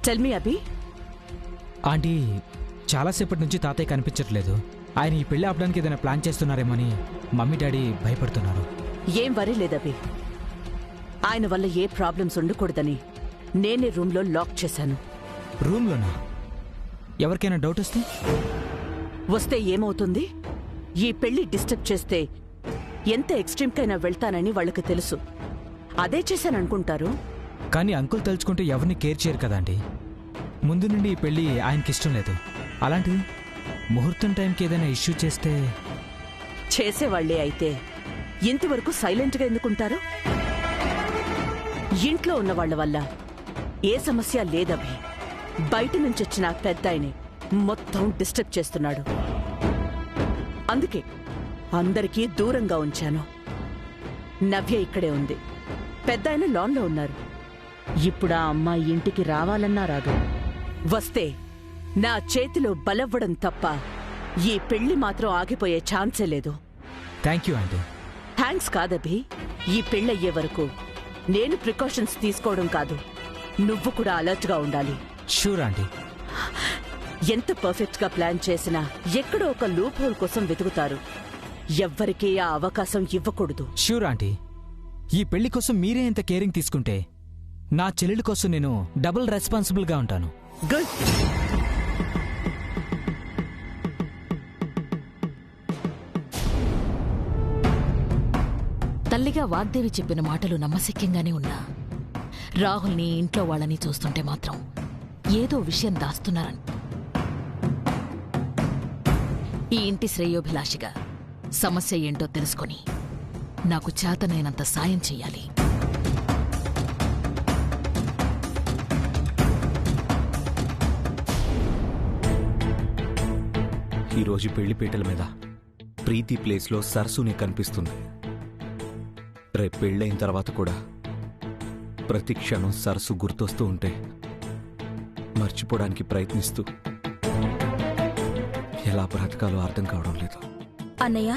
Tell me అభి. Aunty, చాలాసేపటి నుంచి తాతయ్య కనిపించట్లేదు. ఆయన ఈ పెళ్లి ఆపడానికి ఏదైనా ప్లాన్ చేస్తున్నారేమోని మమ్మీ డాడీ భయపడుతున్నారు. ఏం వరీ లేదభి. ఆయన వల్ల ఏ ప్రాబ్లమ్స్ ఉండకూడదని నేనే రూమ్లో లాక్ చేశాను. రూమ్లోనా? ఎవరికైనా డౌట్ వస్తే ఏమవుతుంది? ఈ పెళ్లి డిస్టర్బ్ చేస్తే ఎంత ఎక్స్ట్రీమ్కైనా వెళ్తానని వాళ్ళకి తెలుసు. అదే చేశాననుకుంటారు. కానీ అంకుల్ తలుచుకుంటే ఎవరిని కేర్ చేయరు కదా ఆంటీ. ముందు నుండి ఈ పెళ్లి ఆయనకిష్టం లేదు. అలాంటిది ముహూర్తం టైంకి ఏదైనా ఇష్యూ చేసేవాళ్లే అయితే ఇంతవరకు సైలెంట్గా ఎందుకుంటారు? ఇంట్లో ఉన్న వాళ్ల వల్ల ఏ సమస్య లేదభి. బయట నుంచొచ్చిన పెద్దాయనే మొత్తం డిస్టర్బ్ చేస్తున్నాడు. అందుకే అందరికీ దూరంగా ఉంచాను. నవ్య ఇక్కడే ఉంది, పెద్దాయన లాన్లో ఉన్నారు. ఇప్పుడు ఆ అమ్మాయి ఇంటికి రావాలన్నా రాదు. వస్తే నా చేతిలో బలవ్వడం తప్ప ఈ పెళ్లి మాత్రం ఆగిపోయే ఛాన్సే లేదు. Thank you aunty. థ్యాంక్స్ కాదభి. ఈ పెళ్ళయ్యే వరకు నేను ప్రికాషన్స్ తీసుకోవడం కాదు, నువ్వు కూడా అలర్ట్గా ఉండాలి. Sure aunty. ఎంత పర్ఫెక్ట్గా ప్లాన్ చేసినా ఎక్కడో ఒక లూప్ హోల్ కోసం వెతుకుతారు. ఎవ్వరికీ ఆ అవకాశం ఇవ్వకూడదు. Sure aunty. ఈ పెళ్లి కోసం మీరే ఇంత కేరింగ్ తీసుకుంటే నా చెల్లెలి కోసం నేను డబుల్ రెస్పాన్సిబుల్గా ఉంటాను. గుడ్. తల్లిగా వాగ్దేవి చెప్పిన మాటలు నమ్మశక్యంగానే ఉన్నా రాహుల్ని, ఇంట్లో వాళ్ళని చూస్తుంటే మాత్రం ఏదో విషయం దాస్తున్నారని. ఈ ఇంటి శ్రేయోభిలాషిగా సమస్య ఏంటో తెలుసుకొని నాకు చేతనైనంత సాయం చెయ్యాలి. ఈరోజు పెళ్లిపీటల మీద ప్రీతి ప్లేస్లో సరస్సుని కనిపిస్తుంది. రేపు పెళ్ళైన తర్వాత కూడా ప్రతి క్షణం సరస్సు గుర్తొస్తూ ఉంటే మర్చిపోవడానికి ప్రయత్నిస్తూ ఎలా బ్రతకాలో అర్థం కావడం లేదు. అన్నయ్య,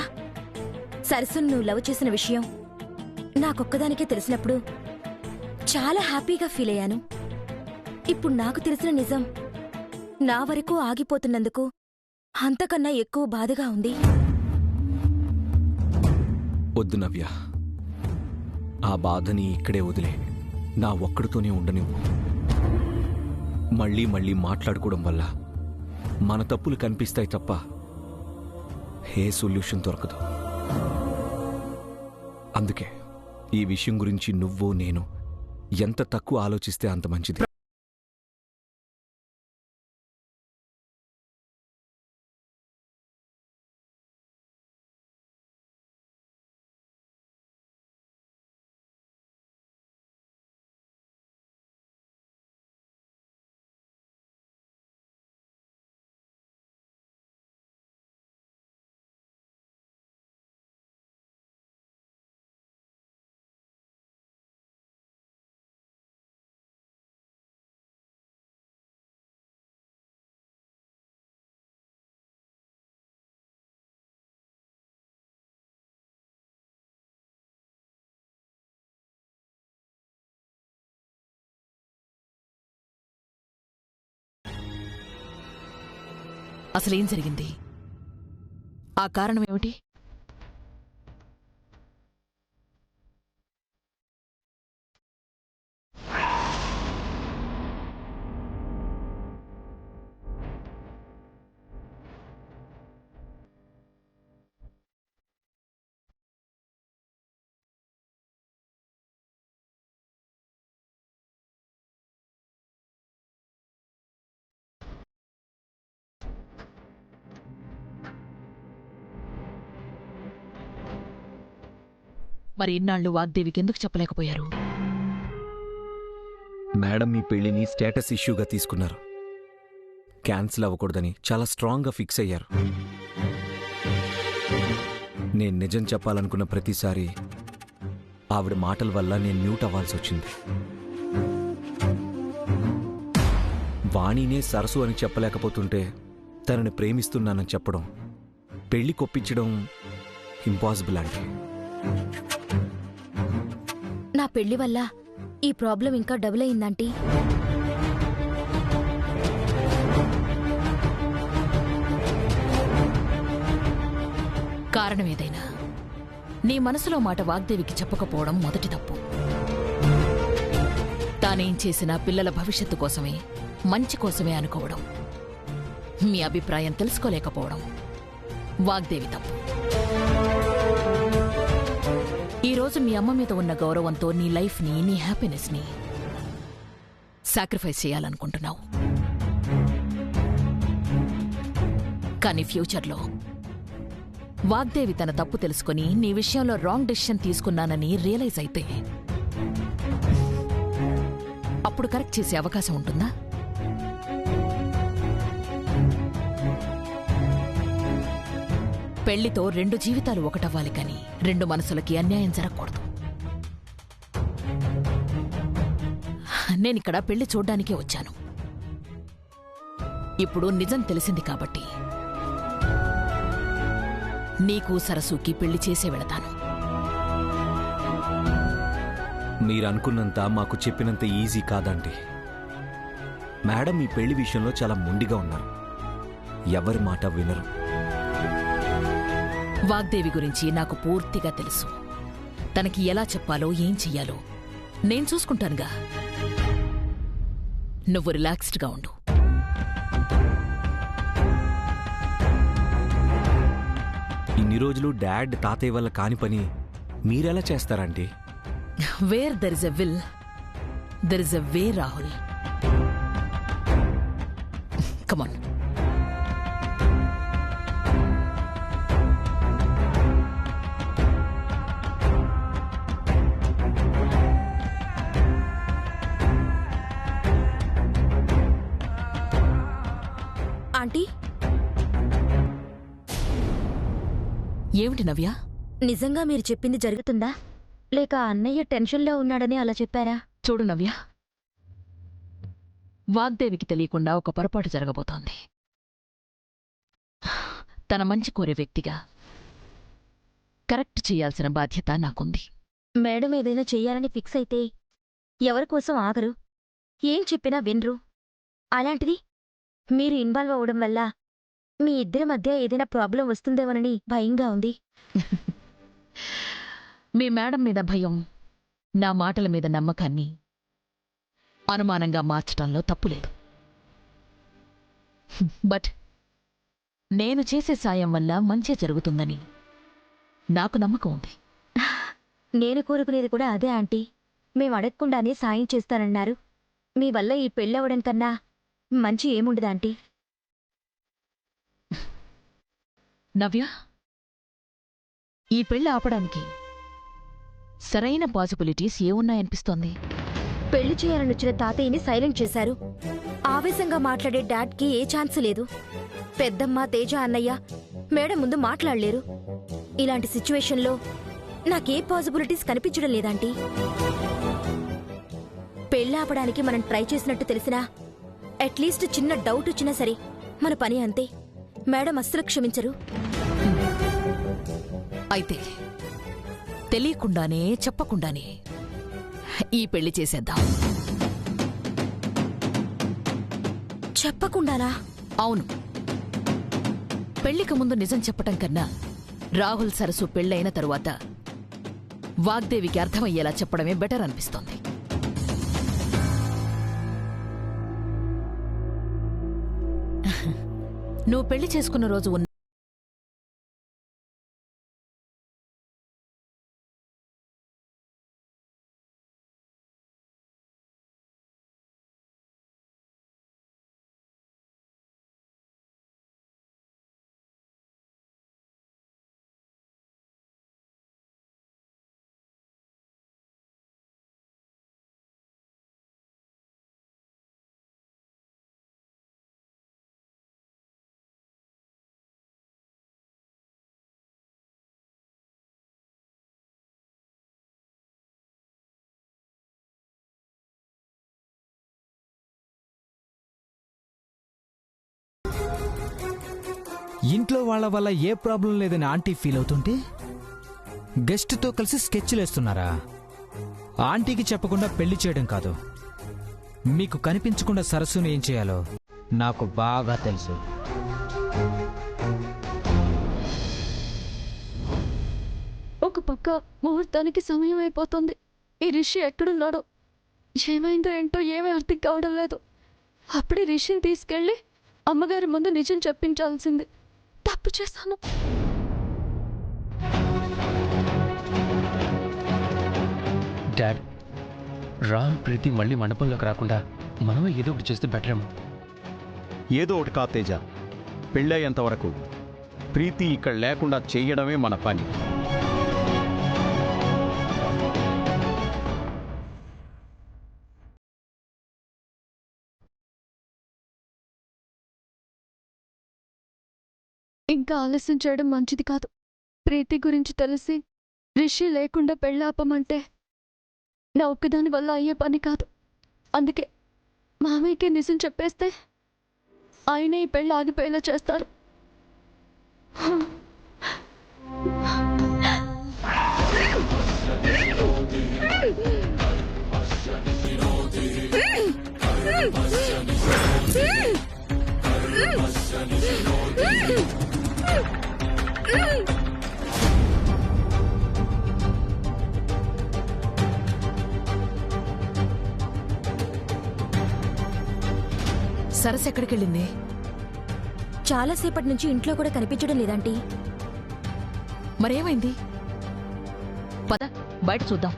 సరస్సును నువ్వు లవ్ చేసిన విషయం నాకొక్కదానికే తెలిసినప్పుడు చాలా హ్యాపీగా ఫీల్ అయ్యాను. ఇప్పుడు నాకు తెలిసిన నిజం నా వరకు ఆగిపోతున్నందుకు అంతకన్నా ఎక్కువ బాధగా ఉంది. వద్దు నవ్య, ఆ బాధని ఇక్కడే వదిలే నా ఒక్కడితోనే ఉండనివ్వు. మళ్ళీ మళ్ళీ మాట్లాడుకోవడం వల్ల మన తప్పులు కనిపిస్తాయి తప్ప ఏ సొల్యూషన్ దొరకదు. అందుకే ఈ విషయం గురించి నువ్వు నేను ఎంత తక్కువ ఆలోచిస్తే అంత మంచిది. అసలేం జరిగింది? ఆ కారణం ఏమిటి? మరి ఇన్నాళ్లు వాగ్దేవికి ఎందుకు చెప్పలేకపోయారు? మేడం మీ పెళ్లిని స్టేటస్ ఇష్యూగా తీసుకున్నారు. క్యాన్సిల్ అవ్వకూడదని చాలా స్ట్రాంగ్గా ఫిక్స్ అయ్యారు. నేను నిజం చెప్పాలనుకున్న ప్రతిసారి ఆవిడ మాటల వల్ల నేను మ్యూట్ అవ్వాల్సి వచ్చింది. వాణినే సరస్సు అని చెప్పలేకపోతుంటే తనని ప్రేమిస్తున్నానని చెప్పడం, పెళ్లి కొప్పించడం ఇంపాసిబుల్ అంటే. నా పెళ్లి వల్ల ఈ ప్రాబ్లం ఇంకా డబుల్ అయిందంటీ. కారణం ఏదైనా నీ మనసులో మాట వాగ్దేవికి చెప్పకపోవడం మొదటి తప్పు. తానేం చేసినా పిల్లల భవిష్యత్తు కోసమే, మంచి కోసమే అనుకోవడం, మీ అభిప్రాయం తెలుసుకోలేకపోవడం వాగ్దేవి తప్పు. ఈరోజు మీ అమ్మ మీద ఉన్న గౌరవంతో నీ లైఫ్ని, నీ హ్యాపీనెస్ని సాక్రిఫైస్ చేయాలనుకుంటున్నావు. కానీ ఫ్యూచర్లో వాగ్దేవి తన తప్పు తెలుసుకుని నీ విషయంలో రాంగ్ డెసిషన్ తీసుకున్నానని రియలైజ్ అయితే అప్పుడు కరెక్ట్ చేసే అవకాశం ఉంటుందా? పెళ్లితో 2 జీవితాలు ఒకటవ్వాలి కానీ 2 మనసులకి అన్యాయం జరగకూడదు. నేనిక్కడ పెళ్లి చూడ్డానికే వచ్చాను. ఇప్పుడు నిజం తెలిసింది కాబట్టి నీకు సరస్సుకి పెళ్లి చేసే వెళతాను. మీరనుకున్నంత మాకు చెప్పినంత ఈజీ కాదండి. మేడం ఈ పెళ్లి విషయంలో చాలా మొండిగా ఉన్నారు. ఎవరి మాట వినరు. వాగ్దేవి గురించి నాకు పూర్తిగా తెలుసు. తనకి ఎలా చెప్పాలో, ఏం చెయ్యాలో నేను చూసుకుంటానుగా. నువ్వు రిలాక్స్డ్గా ఉండు. ఇన్ని రోజులు డాడ్ తాతయ్య వల్ల కాని పని మీరెలా చేస్తారండి? Where there is a will there is a way, Rahul. Come on. Aunty, ఏమిటి నవ్య? నిజంగా మీరు చెప్పింది జరుగుతుందా, లేక అన్నయ్య టెన్షన్లో ఉన్నాడని అలా చెప్పారా? చూడు నవ్య, వాగ్దేవికి తెలియకుండా ఒక పొరపాటు జరగబోతోంది. తన మంచి కోరే వ్యక్తిగా కరెక్ట్ చేయాల్సిన బాధ్యత నాకుంది. మేడం ఏదైనా చెయ్యాలని ఫిక్స్ అయితే ఎవరికోసం ఆగరు, ఏం చెప్పినా వినరు. అలాంటిది మీరు ఇన్వాల్వ్ అవ్వడం వల్ల మీ ఇద్దరి మధ్య ఏదైనా ప్రాబ్లం వస్తుందేమోనని భయంగా ఉంది. మీ మేడం మీద భయం నా మాటల మీద నమ్మకాన్ని అనుమానంగా మార్చడంలో తప్పులేదు. బట్ నేను చేసే సాయం వల్ల మంచి జరుగుతుందని నాకు నమ్మకం ఉంది. నేను కోరుకునేది కూడా అదే ఆంటీ. మేం అడగకుండానే సాయం చేస్తానన్నారు. మీ వల్ల ఈ పెళ్ళవడం కన్నా మంచి ఏముండదు ఆంటీ. నవ్య, ఈ పెళ్లి ఆపడానికి సరైన పాసిబిలిటీస్ ఏమున్నాయనిపిస్తోంది? పెళ్లి చేయాలనొచ్చిన తాతయ్యని సైలెంట్ చేశారు. ఆవేశంగా మాట్లాడే డాడ్కి ఏ ఛాన్స్ లేదు. పెద్దమ్మ, తేజ, అన్నయ్య మేడం ముందు మాట్లాడలేరు. ఇలాంటి సిచ్యువేషన్లో నాకే పాసిబిలిటీస్ కనిపించడం లేదాంటీ. పెళ్లి ఆపడానికి మనం ట్రై చేసినట్టు తెలిసినా అట్లీస్ట్ చిన్న డౌట్ వచ్చినా సరే మన పని అంతే. మేడం అస్సలు క్షమించరు. అయితే తెలియకుండానే, చెప్పకుండానే ఈ పెళ్లి చేసేద్దాం. చెప్పకుండానా? అవును. పెళ్లికి ముందు నిజం చెప్పటం కన్నా రాహుల్ సరస్సు పెళ్ళైన తరువాత వాగ్దేవికి అర్థమయ్యేలా చెప్పడమే బెటర్ అనిపిస్తోంది. నువ్వు పెళ్లి చేసుకున్న రోజు ఉన్న ఇంట్లో వాళ్ళ వల్ల ఏ ప్రాబ్లం లేదని ఆంటీ ఫీల్ అవుతుంటే గెస్ట్తో కలిసి స్కెచ్లేస్తున్నారా? ఆంటీకి చెప్పకుండా పెళ్లి చేయడం కాదు, మీకు కనిపించకుండా సరస్సును ఏం చేయాలో నాకు బాగా తెలుసు. అక్క ముహూర్తానికి సమయం అయిపోతుంది. ఈ రిషి ఎక్కడున్నాడో, ఏమైందో ఏంటో ఏమీ అర్థం కావడం లేదు. అప్పుడే రిషిని తీసుకెళ్ళి అమ్మగారి ముందు నిజం చెప్పించాల్సింది. తప్పు చేశాను. డాడ్, రామ్ ప్రీతి మళ్ళీ మండపంలోకి రాకుండా మనమే ఏదో ఒకటి చేస్తే బెటర్ ఏమో. ఏదో ఒకటి కా తేజ, పెళ్ళయ్యేంత వరకు ప్రీతి ఇక్కడ లేకుండా చేయడమే మన పని. ఇంకా ఆలస్యం చేయడం మంచిది కాదు. ప్రీతి గురించి తెలిసి రిషి లేకుండా పెళ్ళాపమంటే నా ఒక్కదాని వల్ల అయ్యే పని కాదు. అందుకే మామయ్యకి నిజం చెప్పేస్తే ఆయనే ఈ పెళ్ళి ఆగిపోయేలా చేస్తారు. సరస్సు ఎక్కడికెళ్ళింది? చాలాసేపటి నుంచి ఇంట్లో కూడా కనిపించడం లేదంటీ. మరేమైంది? పద బయట చూద్దాం.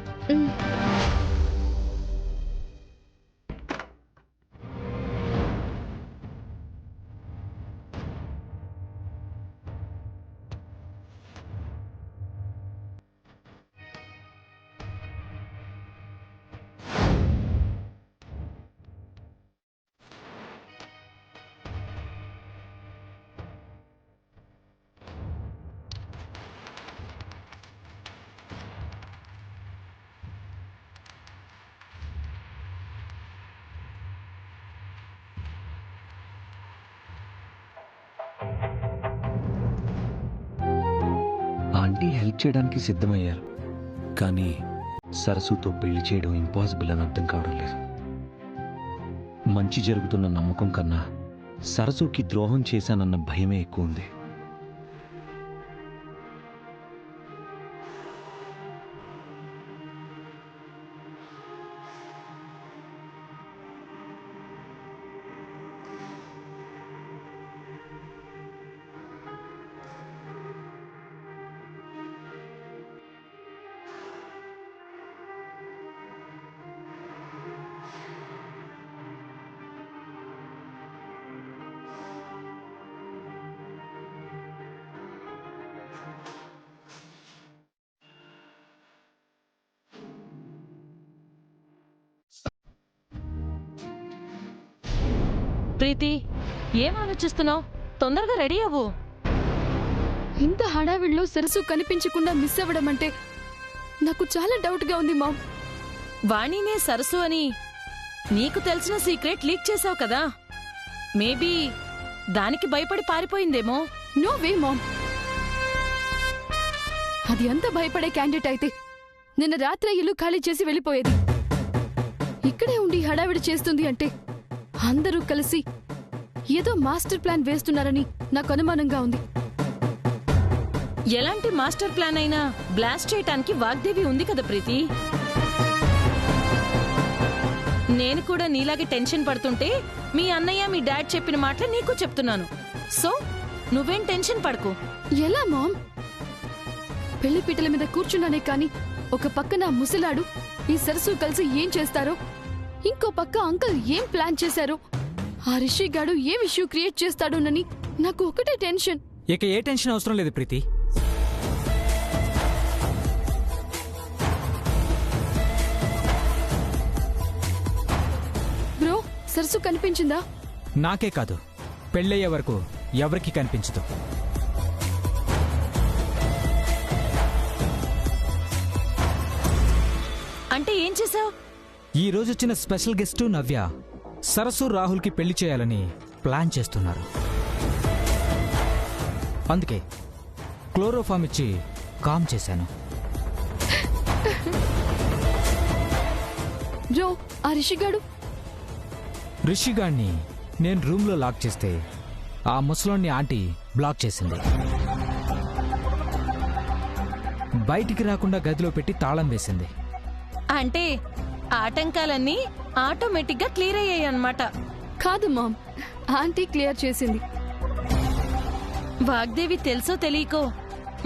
ఆంటీ హెల్ప్ చేయడానికి సిద్ధమయ్యారు, కానీ సరస్సుతో పెళ్లి చేయడం ఇంపాసిబుల్ అని అర్థం కావడం లేదు. మంచి జరుగుతున్న నమ్మకం కన్నా సరస్సుకి ద్రోహం చేశానన్న భయమే ఎక్కువ ఉంది. ప్రీతి, ఏం ఆలోచిస్తున్నావు? తొందరగా రెడీ అవ్వు. ఇంత హడావిడిలో సరస్సు కనిపించకుండా మిస్ అవ్వడం అంటే నాకు చాలా డౌట్గా ఉంది మామ్. వాణినే సరస్సు అని నీకు తెలిసిన సీక్రెట్ లీక్ చేసావు కదా, మేబీ దానికి భయపడి పారిపోయిందేమో. No way ma'am. అది అంత భయపడే క్యాండిడేట్ అయితే నిన్న రాత్రి ఇల్లు ఖాళీ చేసి వెళ్ళిపోయేది. ఇక్కడే ఉండి హడావిడి చేస్తుంది అంటే అందరూ కలిసి ఏదో మాస్టర్ ప్లాన్ వేస్తున్నారని నాకు అనుమానంగా ఉంది. ఎలాంటి మాస్టర్ ప్లాన్ అయినా బ్లాస్ట్ చేయటానికి వాగ్దేవి ఉంది కదా ప్రీతి. నేను కూడా నీలాగే టెన్షన్ పడుతుంటే మీ అన్నయ్య మీ డాడ్ చెప్పిన మాటలు నీకు చెప్తున్నాను. సో నువ్వేం టెన్షన్ పడకు. ఎలా మామ్? పెళ్లి పీటల మీద కూర్చున్నానే కాని ఒక పక్క నా ముసలాడు ఈ సరస్సు కలిసి ఏం చేస్తారో, ఇంకో పక్క అంకల్ ఏం ప్లాన్ చేశారో, ఆ రిషి గాడు ఏం ఇష్యూ క్రియేట్ చేస్తాడోనని నాకు ఒకటే టెన్షన్. ఇక ఏ టెన్షన్ అవసరం లేదు ప్రీతి. బ్రో, సరస్సు కనిపించిందా? నాకే కాదు, పెళ్ళయ్యే వరకు ఎవరికి కనిపించదు. అంటే ఏం చేసావు? ఈ రోజు వచ్చిన స్పెషల్ గెస్ట్ నవ్య సరస్సు రాహుల్కి పెళ్లి చేయాలని ప్లాన్ చేస్తున్నారు. అందుకే క్లోరోఫామ్ ఇచ్చి కామ్ చేశాను. బ్రో, ఆ రిషిగాడు? రిషిగాడిని నేను రూమ్లో లాక్ చేస్తే ఆ ముసలోని ఆంటీ బ్లాక్ చేసింది. బయటికి రాకుండా గదిలో పెట్టి తాళం వేసింది. అంటే ఆటంకాలన్నీ ఆటోమేటిక్గా క్లియర్ అయ్యాయి అన్నమాట. కాదు మామ్, ఆంటీ క్లియర్ చేసింది. వాగ్దేవి తెలుసో తెలియకో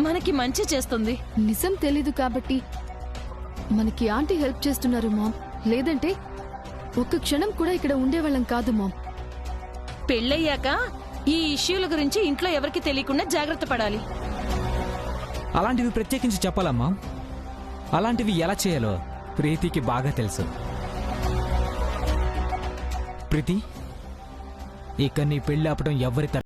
మనకి మంచి చేస్తుంది. నిజం తెలీదు కాబట్టి మనకి ఆంటీ హెల్ప్ చేస్తున్నారు మామ్. లేదంటే ఒక్క క్షణం కూడా ఇక్కడ ఉండేవాళ్ళం కాదు మామ్. పెళ్ళయ్యాక ఈ ఇష్యూల గురించి ఇంట్లో ఎవరికి తెలియకుండా జాగ్రత్త పడాలి. అలాంటివి ప్రత్యేకించి చెప్పాలమ్మా. అలాంటివి ఎలా చేయాలో ప్రీతికి బాగా తెలుసు. ప్రీతి, ఇక నీ పెళ్లి ఆపటం ఎవరి తర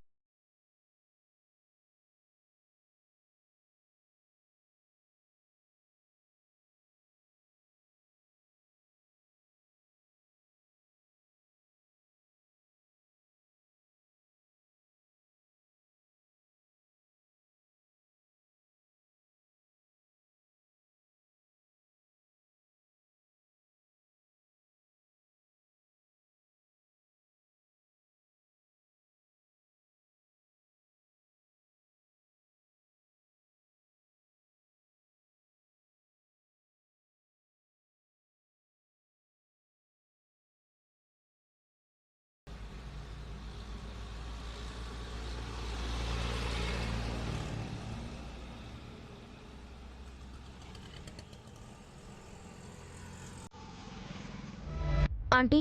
ఆంటీ,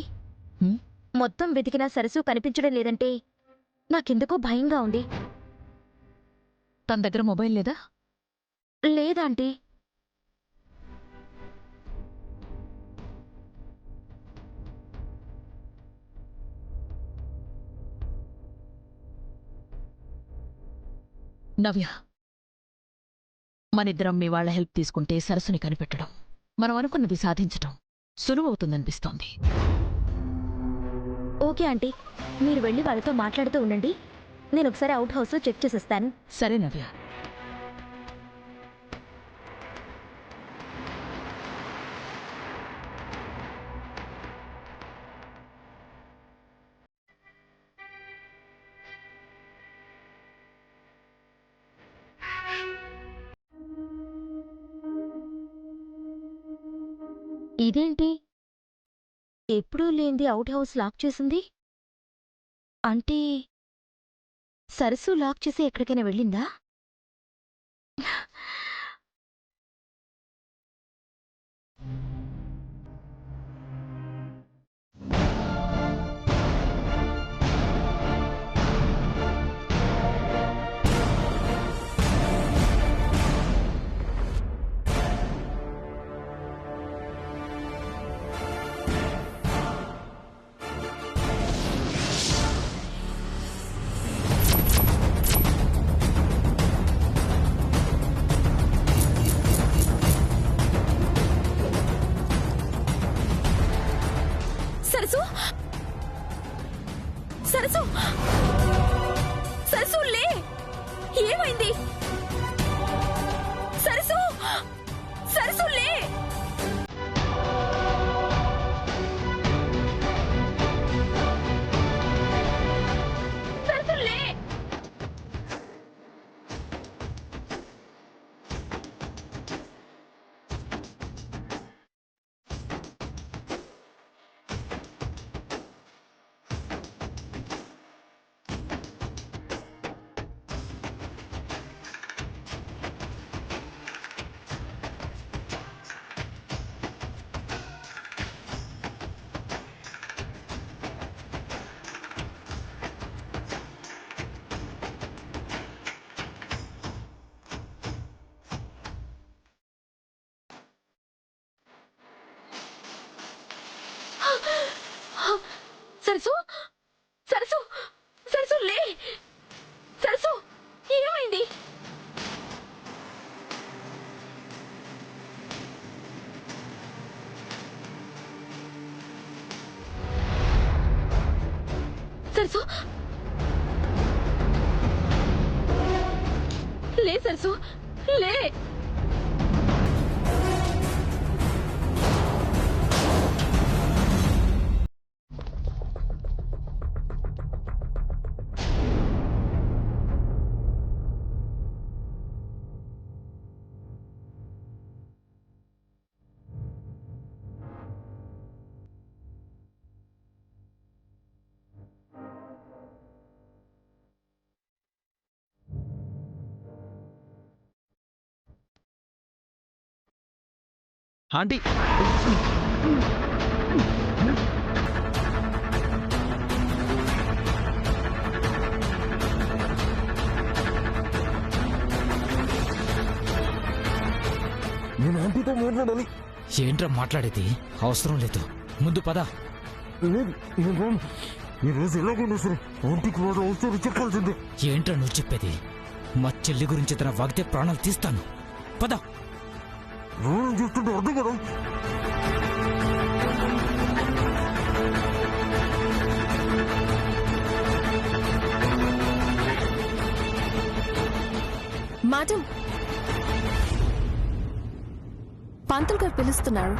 హ్మ్? మొత్తం వెతికినా సరస్సు కనిపించడం లేదంటే నాకెందుకో భయంగా ఉంది. తన దగ్గర మొబైల్ లేదా? లేదాంటీ. నవ్య, మనిద్దరం మీ వాళ్ళ హెల్ప్ తీసుకుంటే సరస్సుని కనిపెట్టడం, మనం అనుకున్నది సాధించటం సులువవుతుందనిపిస్తోంది. ఓకే ఆంటీ, మీరు వెళ్ళి వాళ్ళతో మాట్లాడుతూ ఉండండి. నేను ఒకసారి అవుట్ హౌస్లో చెక్ చేసేస్తాను. సరే నవ్య. ఇదేంటి ఎప్పుడూ లేనిది అవుట్ హౌస్ లాక్ చేసింది? అంటే సరస్సు లాక్ చేసి ఎక్కడికైనా వెళ్ళిందా? సరస్సు, సరస్సు, సరస్సు లే! ఏమైంది? సరస్సు, సరస్సు లే! సరస్సు లే! సరస్సు, సరస్సు, సరస్సు లే! సరస్సు, ఏమైంది? సరస్సు, లే! సరస్సు లే! ఆంటీ నేను ఆంటీతో మాట్లాడాలి. ఏంట్రా మాట్లాడేది? అవసరం లేదు, ముందు పద. లేదు, నేను రాను. ఈ రోజు ఎలాగైనా సరే ఆంటీకి వాడు అవసరం చెప్పాల్సిందే. ఏంట్రా నువ్వు చెప్పేది? మా చెల్లి గురించి తన వాగితే ప్రాణాలు తీస్తాను. పద. రానని చెప్తుంటే అర్థం కదా. మేడం, పంతులు గారు పిలుస్తున్నారు.